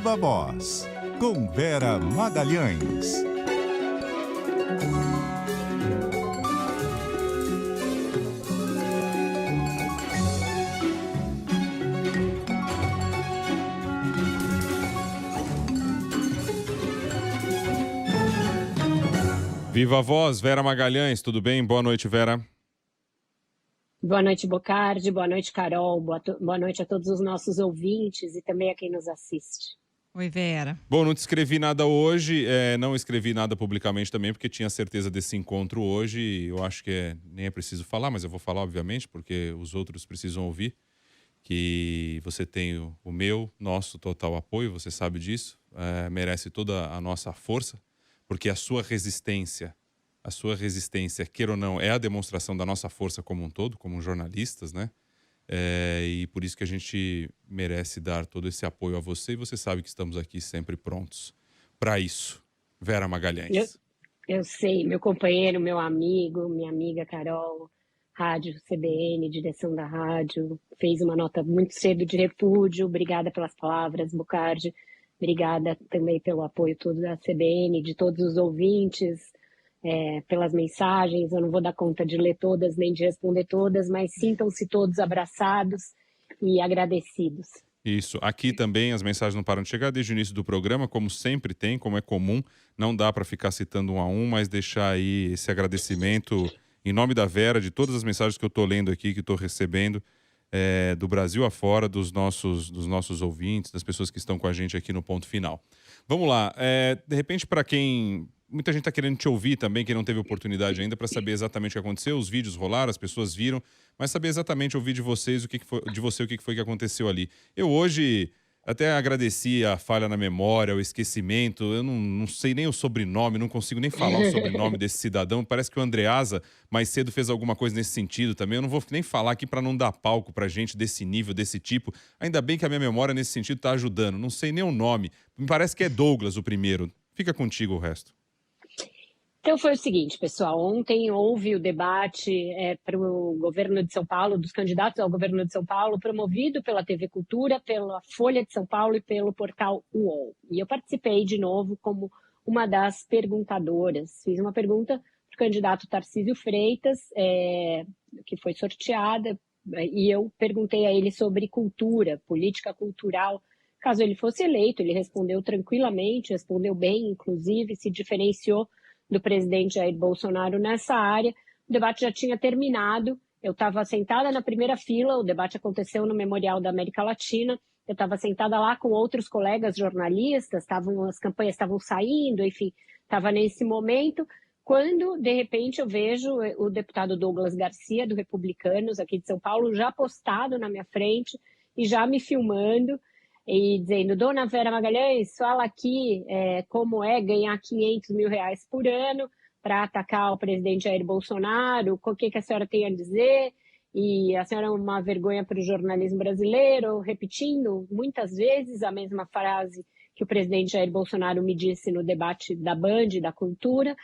Viva Voz, com Vera Magalhães. Viva Voz, Vera Magalhães, tudo bem? Boa noite, Vera. Boa noite, Bocardi. Boa noite, Carol. Boa noite a todos os nossos ouvintes e também a quem nos assiste. Oi, Vera. Bom, não te escrevi nada hoje, não escrevi nada publicamente também, porque tinha certeza desse encontro hoje. E eu acho que nem é preciso falar, mas eu vou falar, obviamente, porque os outros precisam ouvir. Que você tem o meu, nosso total apoio, você sabe disso. Merece toda a nossa força, porque a sua resistência, queira ou não, é a demonstração da nossa força como um todo, como jornalistas, né? E por isso que a gente merece dar todo esse apoio a você, e você sabe que estamos aqui sempre prontos para isso. Vera Magalhães. Eu sei, meu companheiro, meu amigo, minha amiga Carol, Rádio CBN, direção da rádio, fez uma nota muito cedo de repúdio. Obrigada pelas palavras, Bocardi. Obrigada também pelo apoio todo da CBN, de todos os ouvintes, pelas mensagens. Eu não vou dar conta de ler todas, nem de responder todas, mas sintam-se todos abraçados e agradecidos. Isso. Aqui também as mensagens não param de chegar desde o início do programa, como sempre tem, como é comum. Não dá para ficar citando um a um, mas deixar aí esse agradecimento em nome da Vera, de todas as mensagens que eu estou lendo aqui, que estou recebendo, do Brasil afora, dos nossos ouvintes, das pessoas que estão com a gente aqui no Ponto Final. Vamos lá. De repente, para quem... Muita gente está querendo te ouvir também, quem não teve oportunidade ainda, para saber exatamente o que aconteceu. Os vídeos rolaram, as pessoas viram, mas saber exatamente, ouvir de vocês, o que foi que aconteceu ali. Eu hoje até agradeci a falha na memória, o esquecimento. Eu não sei nem o sobrenome, não consigo nem falar o sobrenome desse cidadão. Parece que o Andreasa mais cedo fez alguma coisa nesse sentido também. Eu não vou nem falar aqui para não dar palco para gente desse nível, desse tipo. Ainda bem que a minha memória nesse sentido está ajudando. Não sei nem o nome. Me parece que é Douglas o primeiro. Fica contigo o resto. Então foi o seguinte, pessoal, ontem houve o debate para o governo de São Paulo, dos candidatos ao governo de São Paulo, promovido pela TV Cultura, pela Folha de São Paulo e pelo portal UOL. E eu participei de novo como uma das perguntadoras. Fiz uma pergunta para o candidato Tarcísio Freitas, que foi sorteada, e eu perguntei a ele sobre cultura, política cultural. Caso ele fosse eleito, ele respondeu tranquilamente, respondeu bem, inclusive, se diferenciou do presidente Jair Bolsonaro nessa área. O debate já tinha terminado, eu estava sentada na primeira fila, o debate aconteceu no Memorial da América Latina, eu estava sentada lá com outros colegas jornalistas, as campanhas estavam saindo, enfim, estava nesse momento, quando, de repente, eu vejo o deputado Douglas Garcia, do Republicanos, aqui de São Paulo, já postado na minha frente e já me filmando, e dizendo: Dona Vera Magalhães, fala aqui como é ganhar R$500 mil por ano para atacar o presidente Jair Bolsonaro, o que a senhora tem a dizer, e a senhora é uma vergonha para o jornalismo brasileiro, repetindo muitas vezes a mesma frase que o presidente Jair Bolsonaro me disse no debate da Band, da Cultura.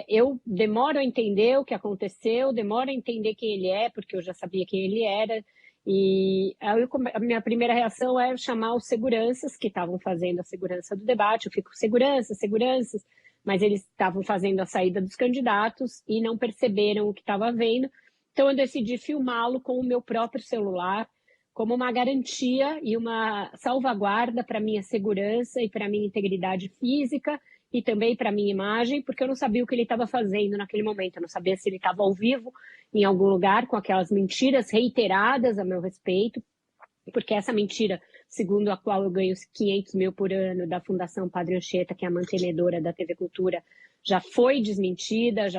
Eu demoro a entender o que aconteceu, demoro a entender quem ele é, porque eu já sabia quem ele era. E a minha primeira reação é chamar os seguranças que estavam fazendo a segurança do debate. Eu fico, seguranças, mas eles estavam fazendo a saída dos candidatos e não perceberam o que estava havendo. Então eu decidi filmá-lo com o meu próprio celular, como uma garantia e uma salvaguarda para a minha segurança e para a minha integridade física e também para a minha imagem, porque eu não sabia o que ele estava fazendo naquele momento. Eu não sabia se ele estava ao vivo em algum lugar com aquelas mentiras reiteradas a meu respeito, porque essa mentira, segundo a qual eu ganho R$500 mil por ano da Fundação Padre Anchieta, que é a mantenedora da TV Cultura, já foi desmentida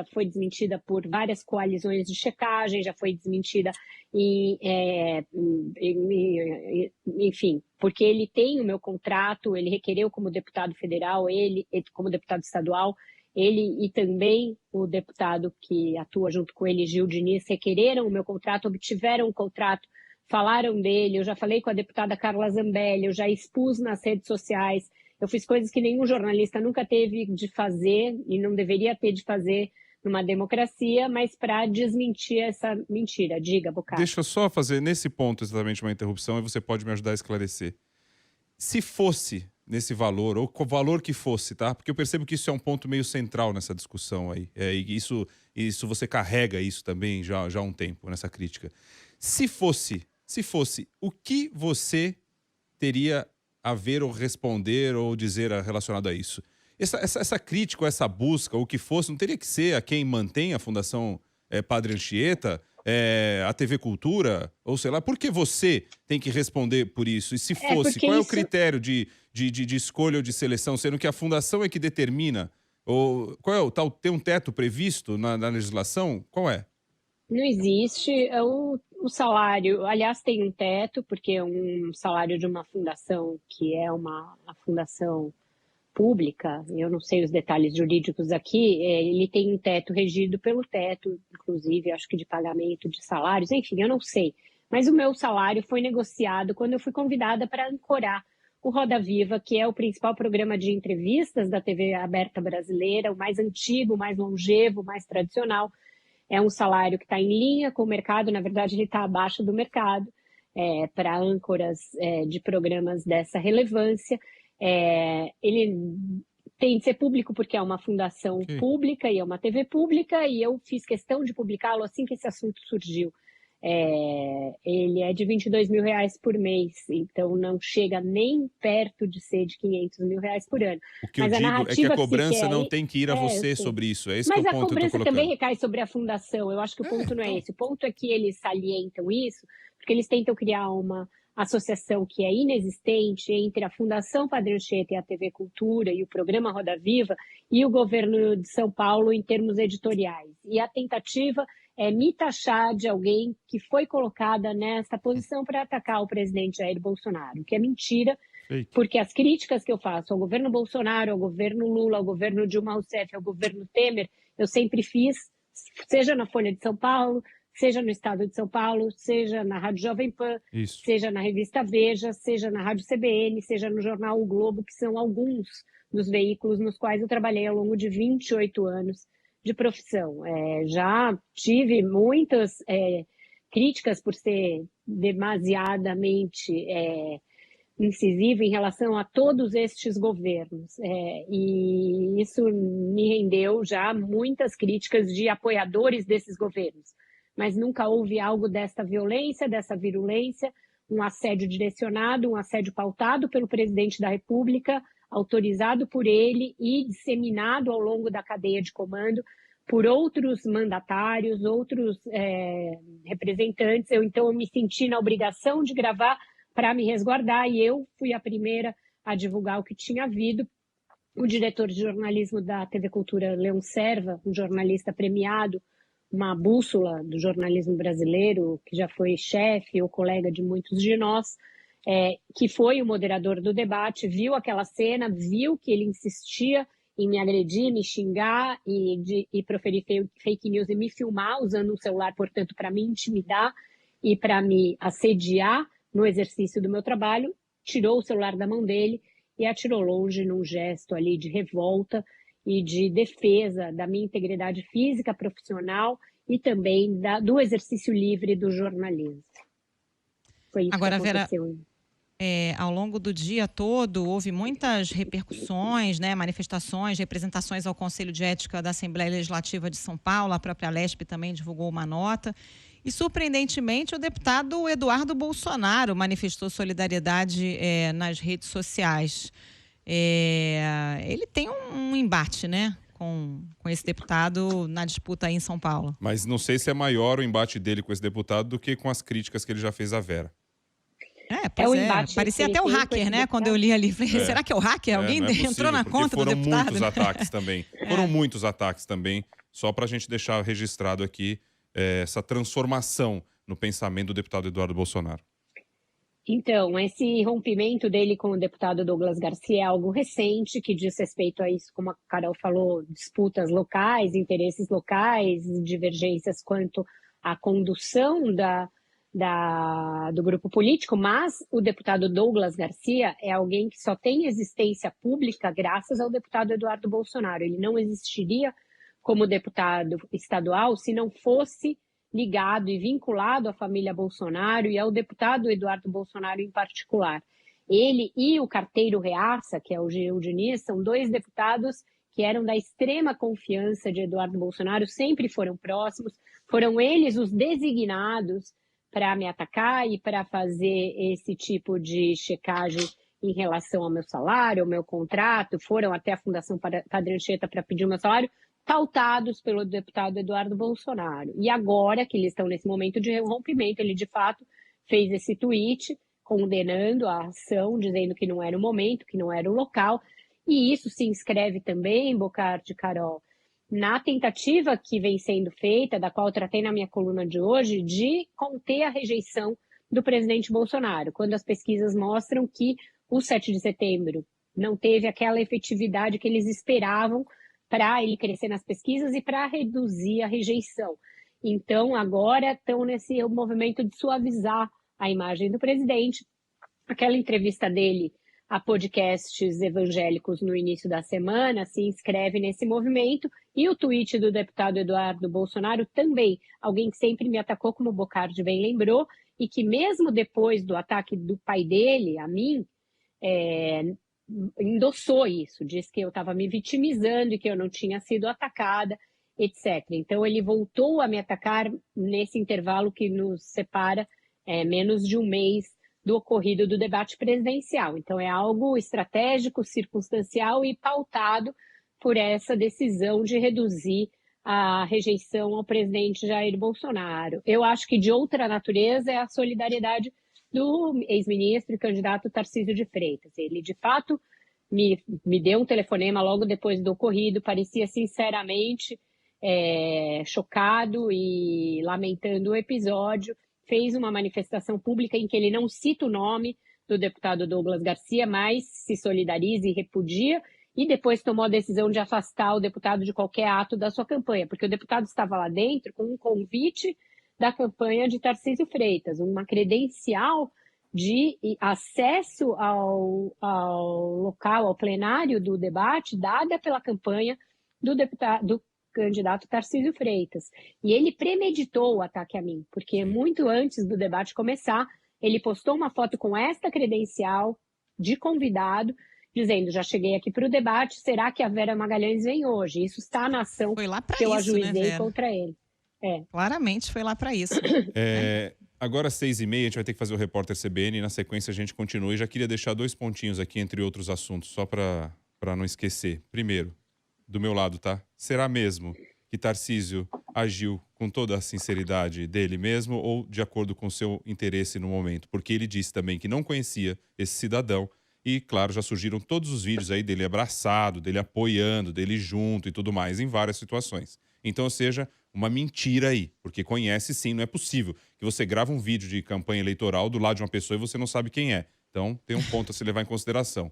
por várias coalizões de checagem, já foi desmentida, enfim, porque ele tem o meu contrato, ele requereu como deputado federal, ele como deputado estadual, ele e também o deputado que atua junto com ele, Gil Diniz, requereram o meu contrato, obtiveram o contrato, falaram dele. Eu já falei com a deputada Carla Zambelli, eu já expus nas redes sociais, eu fiz coisas que nenhum jornalista nunca teve de fazer e não deveria ter de fazer numa democracia, mas para desmentir essa mentira. Diga, Bocardi. Deixa eu só fazer nesse ponto exatamente uma interrupção e você pode me ajudar a esclarecer. Se fosse nesse valor, ou o valor que fosse, tá? Porque eu percebo que isso é um ponto meio central nessa discussão aí. E isso você carrega isso também já há um tempo, nessa crítica. Se fosse, o que você teria a ver ou responder ou dizer relacionado a isso? Essa crítica, ou essa busca, ou o que fosse, não teria que ser a quem mantém a Fundação Padre Anchieta, a TV Cultura, ou sei lá, por que você tem que responder por isso? E se fosse, qual é o critério de escolha ou de seleção, sendo que a fundação é que determina? Ou, tem um teto previsto na legislação? Qual é? Não existe. O salário, aliás, tem um teto, porque um salário de uma fundação que é uma fundação pública, eu não sei os detalhes jurídicos aqui, ele tem um teto regido pelo teto, inclusive, acho que de pagamento de salários, enfim, eu não sei. Mas o meu salário foi negociado quando eu fui convidada para ancorar o Roda Viva, que é o principal programa de entrevistas da TV aberta brasileira, o mais antigo, o mais longevo, o mais tradicional. É um salário que está em linha com o mercado, na verdade ele está abaixo do mercado, para âncoras de programas dessa relevância. Ele tem de ser público porque é uma fundação pública e é uma TV pública, e eu fiz questão de publicá-lo assim que esse assunto surgiu. Ele é de R$22 mil por mês, então não chega nem perto de ser de R$500 mil por ano. O que eu digo é que a cobrança não tem que ir a você sobre isso. É esse que é o ponto que eu tô colocando. Mas a cobrança também recai sobre a fundação. Eu acho que o ponto não é esse. O ponto é que eles salientam isso, porque eles tentam criar uma associação que é inexistente entre a Fundação Padre Anchieta e a TV Cultura e o programa Roda Viva e o governo de São Paulo em termos editoriais. E a tentativa é me taxar de alguém que foi colocada nessa posição para atacar o presidente Jair Bolsonaro, que é mentira, porque as críticas que eu faço ao governo Bolsonaro, ao governo Lula, ao governo Dilma Rousseff, ao governo Temer, eu sempre fiz, seja na Folha de São Paulo, seja no Estado de São Paulo, seja na Rádio Jovem Pan, seja na revista Veja, seja na Rádio CBN, seja no jornal O Globo, que são alguns dos veículos nos quais eu trabalhei ao longo de 28 anos de profissão. Já tive muitas críticas por ser demasiadamente incisiva em relação a todos estes governos. E isso me rendeu já muitas críticas de apoiadores desses governos. Mas nunca houve algo dessa violência, dessa virulência, um assédio direcionado, um assédio pautado pelo presidente da República, autorizado por ele e disseminado ao longo da cadeia de comando por outros mandatários, outros representantes. Então, eu me senti na obrigação de gravar para me resguardar, e eu fui a primeira a divulgar o que tinha havido. O diretor de jornalismo da TV Cultura, Leon Serva, um jornalista premiado, uma bússola do jornalismo brasileiro, que já foi chefe ou colega de muitos de nós, que foi o moderador do debate, viu aquela cena, viu que ele insistia em me agredir, me xingar e proferir fake news e me filmar usando um celular, portanto, para me intimidar e para me assediar no exercício do meu trabalho, tirou o celular da mão dele e atirou longe num gesto ali de revolta e de defesa da minha integridade física, profissional e também do exercício livre do jornalismo. Foi isso Agora, que aconteceu. Vera, ao longo do dia todo, houve muitas repercussões, né, manifestações, representações ao Conselho de Ética da Assembleia Legislativa de São Paulo, a própria Lespe também divulgou uma nota. E, surpreendentemente, o deputado Eduardo Bolsonaro manifestou solidariedade nas redes sociais. Ele tem um embate, né, com esse deputado na disputa aí em São Paulo. Mas não sei se é maior o embate dele com esse deputado do que com as críticas que ele já fez à Vera. Parecia até o hacker, né? Quando eu li ali, falei, será que é o hacker? Alguém entrou na conta do deputado? Foram muitos ataques também. Foram muitos ataques também, só para a gente deixar registrado aqui essa transformação no pensamento do deputado Eduardo Bolsonaro. Então, esse rompimento dele com o deputado Douglas Garcia é algo recente, que diz respeito a isso, como a Carol falou, disputas locais, interesses locais, divergências quanto à condução do grupo político, mas o deputado Douglas Garcia é alguém que só tem existência pública graças ao deputado Eduardo Bolsonaro. Ele não existiria como deputado estadual se não fosse ligado e vinculado à família Bolsonaro e ao deputado Eduardo Bolsonaro em particular. Ele e o Carteiro Reaça, que é o Gil Diniz, são 2 deputados que eram da extrema confiança de Eduardo Bolsonaro, sempre foram próximos, foram eles os designados para me atacar e para fazer esse tipo de checagem em relação ao meu salário, ao meu contrato, foram até a Fundação Padre Anchieta para pedir o meu salário, pautados pelo deputado Eduardo Bolsonaro. E agora que eles estão nesse momento de rompimento, ele de fato fez esse tweet condenando a ação, dizendo que não era o momento, que não era o local, e isso se inscreve também, Bocardi, Carol, na tentativa que vem sendo feita, da qual eu tratei na minha coluna de hoje, de conter a rejeição do presidente Bolsonaro, quando as pesquisas mostram que o 7 de setembro não teve aquela efetividade que eles esperavam para ele crescer nas pesquisas e para reduzir a rejeição. Então, agora estão nesse movimento de suavizar a imagem do presidente. Aquela entrevista dele a podcasts evangélicos no início da semana se inscreve nesse movimento, e o tweet do deputado Eduardo Bolsonaro também, alguém que sempre me atacou, como o Bocardi bem lembrou, e que mesmo depois do ataque do pai dele a mim, endossou isso, disse que eu estava me vitimizando e que eu não tinha sido atacada, etc. Então ele voltou a me atacar nesse intervalo que nos separa menos de um mês do ocorrido do debate presidencial. Então é algo estratégico, circunstancial e pautado por essa decisão de reduzir a rejeição ao presidente Jair Bolsonaro. Eu acho que de outra natureza é a solidariedade do ex-ministro e candidato Tarcísio de Freitas. Ele, de fato, me deu um telefonema logo depois do ocorrido, parecia sinceramente chocado e lamentando o episódio, fez uma manifestação pública em que ele não cita o nome do deputado Douglas Garcia, mas se solidariza e repudia, e depois tomou a decisão de afastar o deputado de qualquer ato da sua campanha, porque o deputado estava lá dentro com um convite da campanha de Tarcísio Freitas, uma credencial de acesso ao local, ao plenário do debate, dada pela campanha do candidato Tarcísio Freitas. E ele premeditou o ataque a mim, porque muito antes do debate começar, ele postou uma foto com esta credencial de convidado, dizendo, já cheguei aqui para o debate, será que a Vera Magalhães vem hoje? Isso está na ação que eu ajuizei, né, contra ele. Claramente foi lá para isso. Agora, 6h30, a gente vai ter que fazer o Repórter CBN e na sequência a gente continua. E já queria deixar 2 pontinhos aqui, entre outros assuntos, só para não esquecer. Primeiro, do meu lado, tá? Será mesmo que Tarcísio agiu com toda a sinceridade dele mesmo ou de acordo com seu interesse no momento? Porque ele disse também que não conhecia esse cidadão e, claro, já surgiram todos os vídeos aí dele abraçado, dele apoiando, dele junto e tudo mais, em várias situações. Então, ou seja, uma mentira aí, porque conhece sim, não é possível que você grava um vídeo de campanha eleitoral do lado de uma pessoa e você não sabe quem é. Então, tem um ponto a se levar em consideração.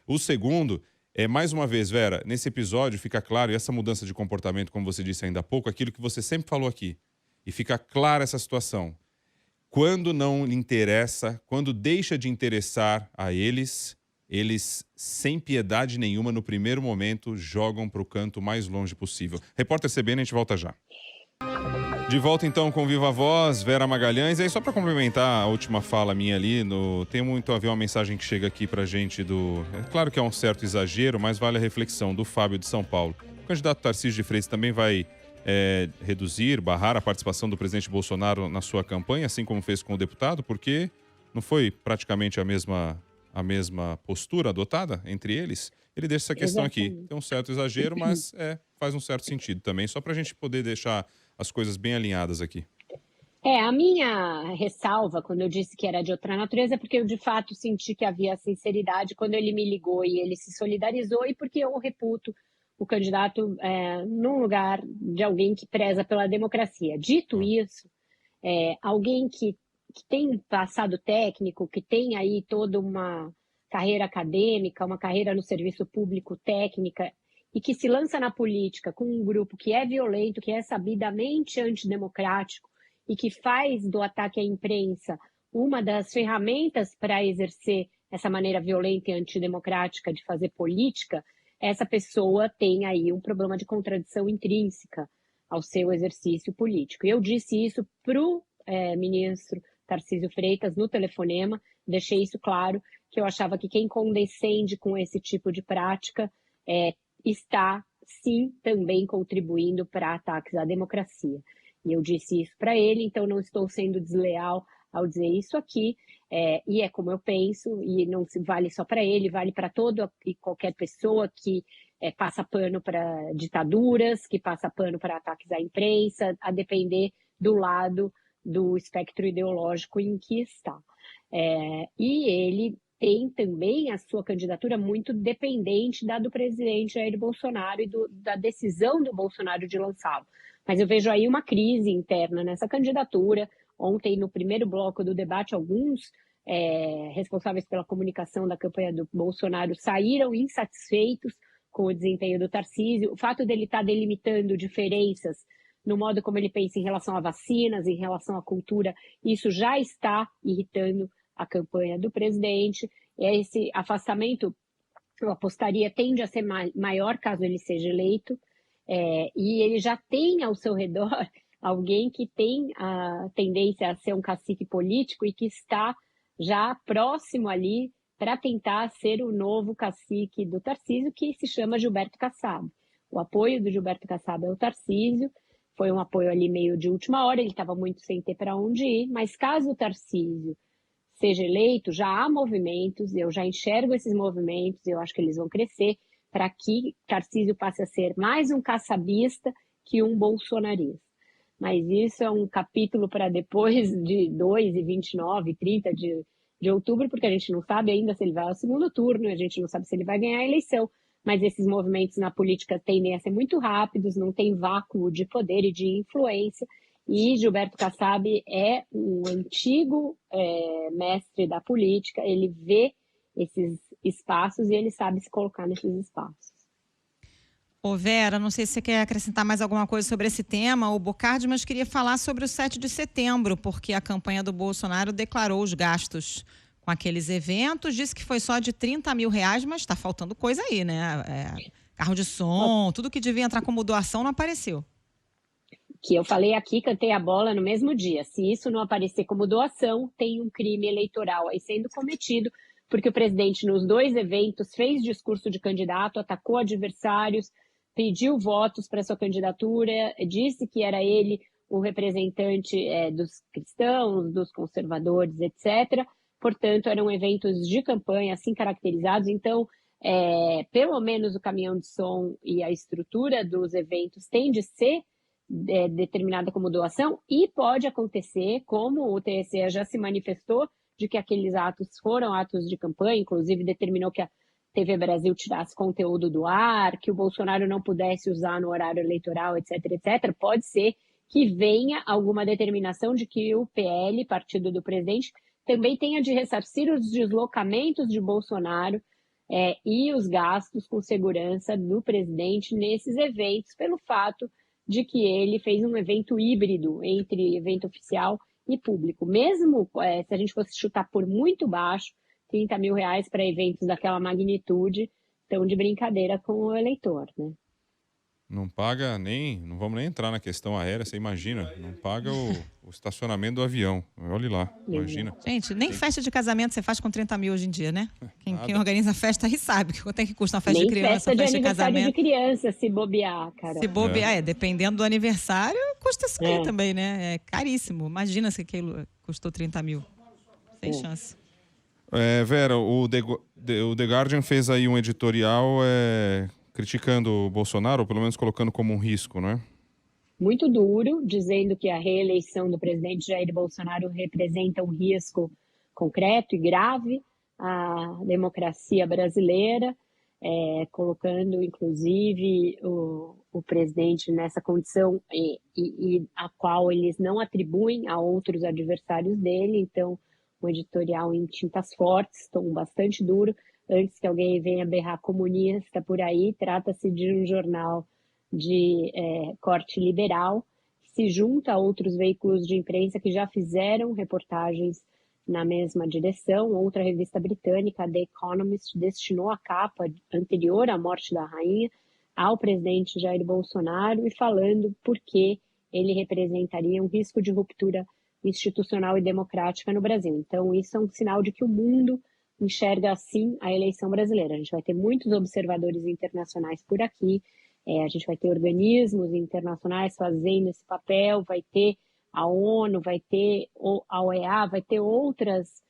O segundo mais uma vez, Vera, nesse episódio fica claro, e essa mudança de comportamento, como você disse ainda há pouco, aquilo que você sempre falou aqui. E fica clara essa situação. Quando não lhe interessa, quando deixa de interessar a eles, sem piedade nenhuma, no primeiro momento, jogam para o canto mais longe possível. Repórter CBN, a gente volta já. De volta então com Viva Voz, Vera Magalhães. E aí, só para complementar a última fala minha ali, tem muito a ver uma mensagem que chega aqui pra gente É claro que é um certo exagero, mas vale a reflexão do Fábio de São Paulo. O candidato Tarcísio de Freitas também vai barrar a participação do presidente Bolsonaro na sua campanha, assim como fez com o deputado, porque não foi praticamente a mesma postura adotada entre eles. Ele deixa essa questão aqui. Tem um certo exagero, mas faz um certo sentido também, só pra gente poder deixar as coisas bem alinhadas aqui. A minha ressalva, quando eu disse que era de outra natureza, é porque eu de fato senti que havia sinceridade quando ele me ligou e ele se solidarizou, e porque eu reputo o candidato num lugar de alguém que preza pela democracia. Dito isso, alguém que tem passado técnico, que tem aí toda uma carreira acadêmica, uma carreira no serviço público técnica, e que se lança na política com um grupo que é violento, que é sabidamente antidemocrático e que faz do ataque à imprensa uma das ferramentas para exercer essa maneira violenta e antidemocrática de fazer política, essa pessoa tem aí um problema de contradição intrínseca ao seu exercício político. E eu disse isso para o ministro Tarcísio Freitas no telefonema, deixei isso claro, que eu achava que quem condescende com esse tipo de prática está, sim, também contribuindo para ataques à democracia. E eu disse isso para ele, então não estou sendo desleal ao dizer isso aqui, e é como eu penso, e não vale só para ele, vale para toda e qualquer pessoa que passa pano para ditaduras, que passa pano para ataques à imprensa, a depender do lado do espectro ideológico em que está. E ele tem também a sua candidatura muito dependente da do presidente Jair Bolsonaro e da decisão do Bolsonaro de lançá-lo. Mas eu vejo aí uma crise interna nessa candidatura. Ontem, no primeiro bloco do debate, alguns responsáveis pela comunicação da campanha do Bolsonaro saíram insatisfeitos com o desempenho do Tarcísio. O fato dele estar delimitando diferenças no modo como ele pensa em relação a vacinas, em relação à cultura, isso já está irritando a campanha do presidente. Esse afastamento, eu apostaria, tende a ser maior caso ele seja eleito, e ele já tem ao seu redor alguém que tem a tendência a ser um cacique político e que está já próximo ali para tentar ser o novo cacique do Tarcísio, que se chama Gilberto Kassab. O apoio do Gilberto Kassab ao Tarcísio foi um apoio ali meio de última hora, ele estava muito sem ter para onde ir, mas caso o Tarcísio seja eleito, já há movimentos, eu já enxergo esses movimentos, eu acho que eles vão crescer, para que Tarcísio passe a ser mais um kassabista que um bolsonarista. Mas isso é um capítulo para depois de 2 e 29, 30 de outubro, porque a gente não sabe ainda se ele vai ao segundo turno, a gente não sabe se ele vai ganhar a eleição, mas esses movimentos na política tendem a ser muito rápidos, não tem vácuo de poder e de influência, e Gilberto Kassab é um antigo mestre da política, ele vê esses espaços e ele sabe se colocar nesses espaços. Ô Vera, não sei se você quer acrescentar mais alguma coisa sobre esse tema, o Bocardi, mas queria falar sobre o 7 de setembro, porque a campanha do Bolsonaro declarou os gastos com aqueles eventos, disse que foi só de R$30 mil, mas está faltando coisa aí, né? Carro de som, tudo que devia entrar como doação não apareceu. Que eu falei aqui, cantei a bola no mesmo dia. Se isso não aparecer como doação, tem um crime eleitoral aí sendo cometido, porque o presidente nos 2 eventos fez discurso de candidato, atacou adversários, pediu votos para sua candidatura, disse que era ele o representante dos cristãos, dos conservadores, etc. Portanto, eram eventos de campanha assim caracterizados. Então, pelo menos o caminhão de som e a estrutura dos eventos tem de ser determinada como doação, e pode acontecer, como o TSE já se manifestou, de que aqueles atos foram atos de campanha, inclusive determinou que a TV Brasil tirasse conteúdo do ar, que o Bolsonaro não pudesse usar no horário eleitoral, etc, etc. Pode ser que venha alguma determinação de que o PL, partido do presidente, também tenha de ressarcir os deslocamentos de Bolsonaro e os gastos com segurança do presidente nesses eventos, pelo fato de que ele fez um evento híbrido entre evento oficial e público. Mesmo se a gente fosse chutar por muito baixo, R$30 mil para eventos daquela magnitude, estão de brincadeira com o eleitor, né? Não paga não vamos nem entrar na questão aérea, você imagina, não paga o estacionamento do avião. Olhe lá, imagina. Gente, nem festa de casamento você faz com R$30 mil hoje em dia, né? Quem organiza festa aí sabe quanto é que custa uma festa de criança, festa de casamento. De criança, se bobear, cara. Se bobear, dependendo do aniversário, custa isso aí também, né? É caríssimo. Imagina se aquilo custou R$30 mil. Sem chance. Vera, o The Guardian fez aí um editorial criticando o Bolsonaro, ou pelo menos colocando como um risco, não é? Muito duro, dizendo que a reeleição do presidente Jair Bolsonaro representa um risco concreto e grave à democracia brasileira, colocando, inclusive, o presidente nessa condição e a qual eles não atribuem a outros adversários dele. Então, um editorial em tintas fortes, tom bastante duro. Antes que alguém venha berrar comunista por aí, trata-se de um jornal de corte liberal, que se junta a outros veículos de imprensa que já fizeram reportagens na mesma direção. Outra revista britânica, The Economist, destinou a capa anterior à morte da rainha ao presidente Jair Bolsonaro e falando por que ele representaria um risco de ruptura institucional e democrática no Brasil. Então, isso é um sinal de que o mundo enxerga assim a eleição brasileira. A gente vai ter muitos observadores internacionais por aqui, a gente vai ter organismos internacionais fazendo esse papel, vai ter a ONU, vai ter a OEA, vai ter outras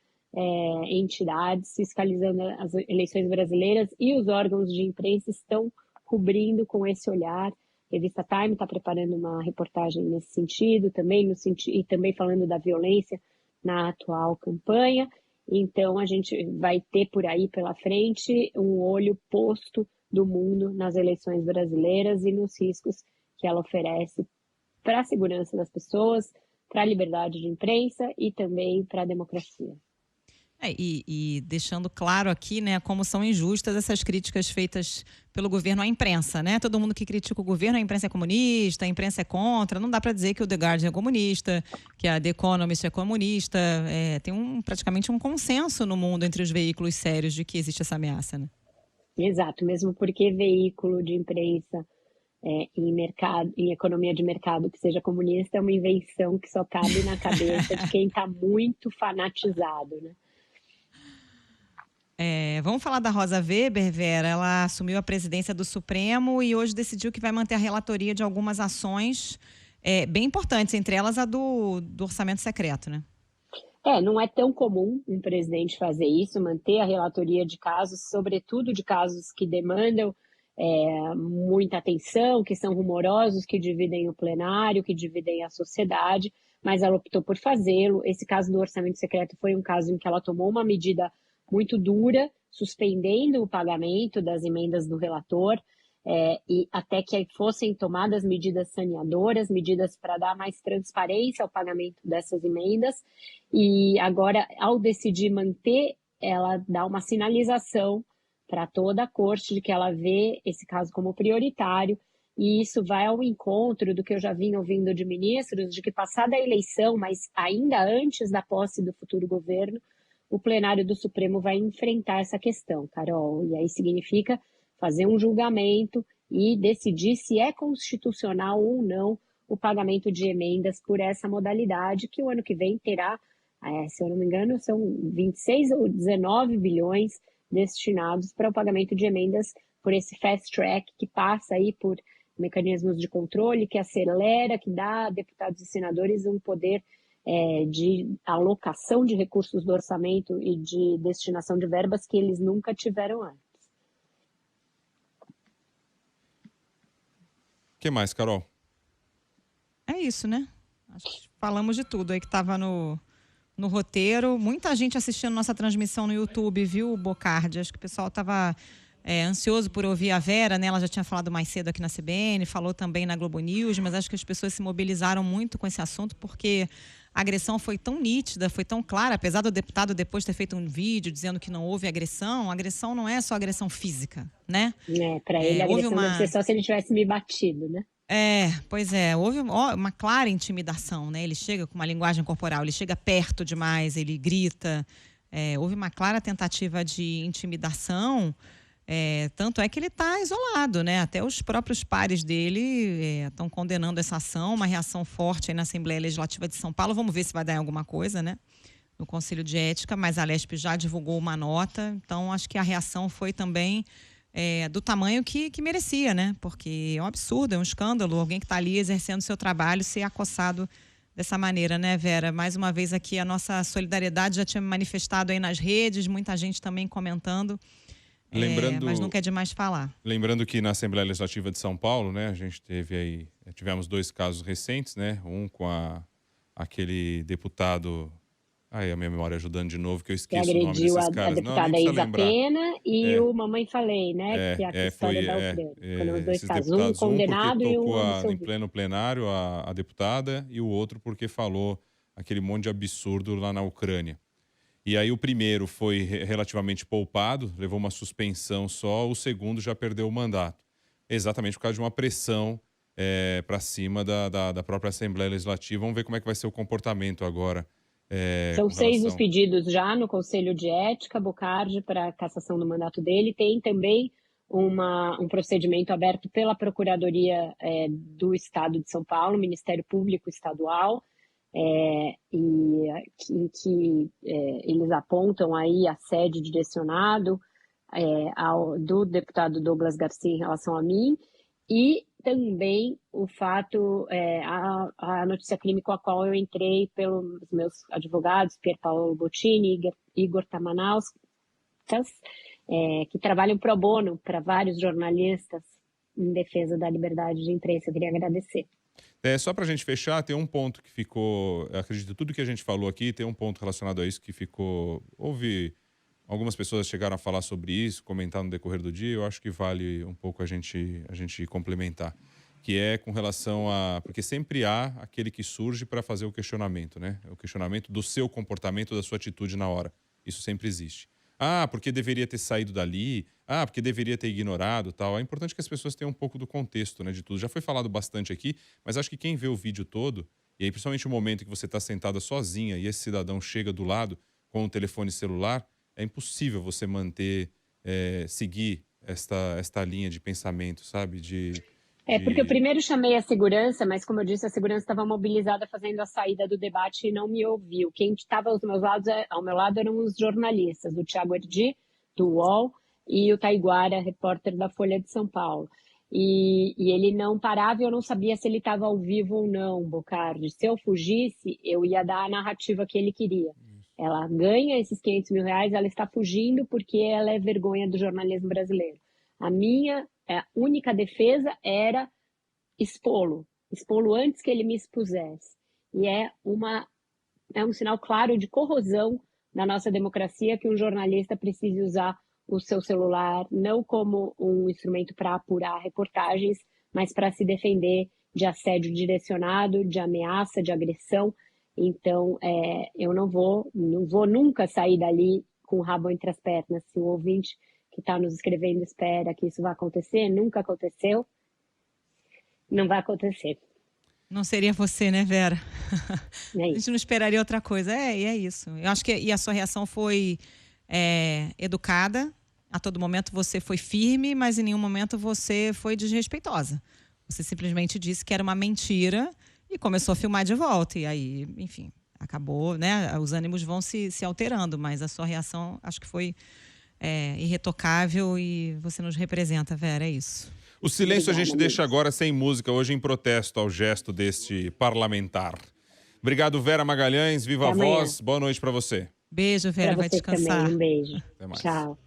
entidades fiscalizando as eleições brasileiras, e os órgãos de imprensa estão cobrindo com esse olhar. A revista Time está preparando uma reportagem nesse sentido, também e também falando da violência na atual campanha. Então, a gente vai ter por aí pela frente um olho posto do mundo nas eleições brasileiras e nos riscos que ela oferece para a segurança das pessoas, para a liberdade de imprensa e também para a democracia. E deixando claro aqui, né, como são injustas essas críticas feitas pelo governo à imprensa, né? Todo mundo que critica o governo, a imprensa é comunista, a imprensa é contra. Não dá para dizer que o The Guardian é comunista, que a The Economist é comunista. Tem praticamente um consenso no mundo entre os veículos sérios de que existe essa ameaça, né? Exato, mesmo porque veículo de imprensa em economia de mercado que seja comunista é uma invenção que só cabe na cabeça de quem está muito fanatizado, né? Vamos falar da Rosa Weber, Vera. Ela assumiu a presidência do Supremo e hoje decidiu que vai manter a relatoria de algumas ações bem importantes, entre elas a do orçamento secreto, né? Não é tão comum um presidente fazer isso, manter a relatoria de casos, sobretudo de casos que demandam muita atenção, que são rumorosos, que dividem o plenário, que dividem a sociedade, mas ela optou por fazê-lo. Esse caso do orçamento secreto foi um caso em que ela tomou uma medida muito dura, suspendendo o pagamento das emendas do relator, e até que fossem tomadas medidas saneadoras, medidas para dar mais transparência ao pagamento dessas emendas. E agora, ao decidir manter, ela dá uma sinalização para toda a corte de que ela vê esse caso como prioritário, e isso vai ao encontro do que eu já vim ouvindo de ministros, de que passada a eleição, mas ainda antes da posse do futuro governo, o plenário do Supremo vai enfrentar essa questão, Carol. E aí significa fazer um julgamento e decidir se é constitucional ou não o pagamento de emendas por essa modalidade, que o ano que vem terá, se eu não me engano, são 26 ou 19 bilhões destinados para o pagamento de emendas por esse fast track, que passa aí por mecanismos de controle, que acelera, que dá a deputados e senadores um poder de alocação de recursos do orçamento e de destinação de verbas que eles nunca tiveram antes. O que mais, Carol? É isso, né? Acho que falamos de tudo aí que estava no roteiro. Muita gente assistindo nossa transmissão no YouTube, viu, Bocardi? Acho que o pessoal estava ansioso por ouvir a Vera, né? Ela já tinha falado mais cedo aqui na CBN, falou também na Globo News, mas acho que as pessoas se mobilizaram muito com esse assunto porque a agressão foi tão nítida, foi tão clara, apesar do deputado depois ter feito um vídeo dizendo que não houve agressão. A agressão não é só agressão física, né? Para ele a agressão deve ser só se ele tivesse me batido, né? Pois é, houve uma clara intimidação, né? Ele chega com uma linguagem corporal, ele chega perto demais, ele grita. Houve uma clara tentativa de intimidação, tanto é que ele está isolado, né? Até os próprios pares dele estão condenando essa ação, uma reação forte aí na Assembleia Legislativa de São Paulo. Vamos ver se vai dar em alguma coisa, né? No Conselho de Ética, mas a Alesp já divulgou uma nota, então acho que a reação foi também do tamanho que merecia, né? Porque é um absurdo, é um escândalo alguém que está ali exercendo seu trabalho ser acossado dessa maneira, né, Vera? Mais uma vez aqui a nossa solidariedade, já tinha manifestado aí nas redes, muita gente também comentando, mas não quer demais falar. Lembrando que na Assembleia Legislativa de São Paulo, né, a gente tivemos 2 casos recentes, né? Um com aquele deputado... Aí a minha memória ajudando de novo, que eu esqueço o nome desses caras. A deputada Isa Pena e o Mamãe Falei, né? Que é a questão da Ucrânia. Foram os 2 casos, um condenado e um tocou em pleno plenário a deputada, e o outro porque falou aquele monte de absurdo lá na Ucrânia. E aí o primeiro foi relativamente poupado, levou uma suspensão só, o segundo já perdeu o mandato. Exatamente por causa de uma pressão para cima da própria Assembleia Legislativa. Vamos ver como é que vai ser o comportamento agora. São 6 os pedidos já no Conselho de Ética, Bocardi, para a cassação do mandato dele. Tem também um procedimento aberto pela Procuradoria do Estado de São Paulo, Ministério Público Estadual, em que eles apontam aí a sede direcionado do deputado Douglas Garcia em relação a mim, e também o fato, a notícia crime com a qual eu entrei pelos meus advogados, Pier Paolo Bottini e Igor Tamanauskas, que trabalham pro bono para vários jornalistas em defesa da liberdade de imprensa. Eu queria agradecer. Só para a gente fechar, tem um ponto que ficou... Acredito, tudo que a gente falou aqui tem um ponto relacionado a isso que ficou... Algumas pessoas chegaram a falar sobre isso, comentar no decorrer do dia. Eu acho que vale um pouco a gente complementar. Que é com relação a... Porque sempre há aquele que surge para fazer o questionamento, né? O questionamento do seu comportamento, da sua atitude na hora. Isso sempre existe. Ah, porque deveria ter saído dali. Ah, porque deveria ter ignorado, tal. É importante que as pessoas tenham um pouco do contexto, né, de tudo. Já foi falado bastante aqui, mas acho que quem vê o vídeo todo, e aí principalmente o momento em que você está sentada sozinha e esse cidadão chega do lado com o telefone celular, é impossível você seguir esta linha de pensamento, sabe? Porque eu primeiro chamei a segurança, mas como eu disse, a segurança estava mobilizada fazendo a saída do debate e não me ouviu. Quem estava ao meu lado eram os jornalistas, o Thiago Erdi, do UOL, e o Taiguara, repórter da Folha de São Paulo. E ele não parava e eu não sabia se ele estava ao vivo ou não, Bocardi. Se eu fugisse, eu ia dar a narrativa que ele queria. Ela ganha esses 500 mil reais, ela está fugindo porque ela é vergonha do jornalismo brasileiro. A minha única defesa era expô-lo antes que ele me expusesse. E é um sinal claro de corrosão da nossa democracia que um jornalista precise usar o seu celular não como um instrumento para apurar reportagens, mas para se defender de assédio direcionado, de ameaça, de agressão. Então, eu não vou nunca sair dali com o rabo entre as pernas. Se o ouvinte que está nos escrevendo espera que isso vai acontecer, nunca aconteceu, não vai acontecer. Não seria você, né, Vera? A gente não esperaria outra coisa. E é isso. Eu acho que a sua reação foi educada. A todo momento você foi firme, mas em nenhum momento você foi desrespeitosa. Você simplesmente disse que era uma mentira e começou a filmar de volta. E aí, enfim, acabou, né? Os ânimos vão se alterando, mas a sua reação acho que foi irretocável e você nos representa, Vera, é isso. O silêncio a gente deixa agora sem música, hoje em protesto ao gesto deste parlamentar. Obrigado, Vera Magalhães, viva a voz, boa noite para você. Beijo, Vera, vai descansar. Também, um beijo. Até mais. Tchau.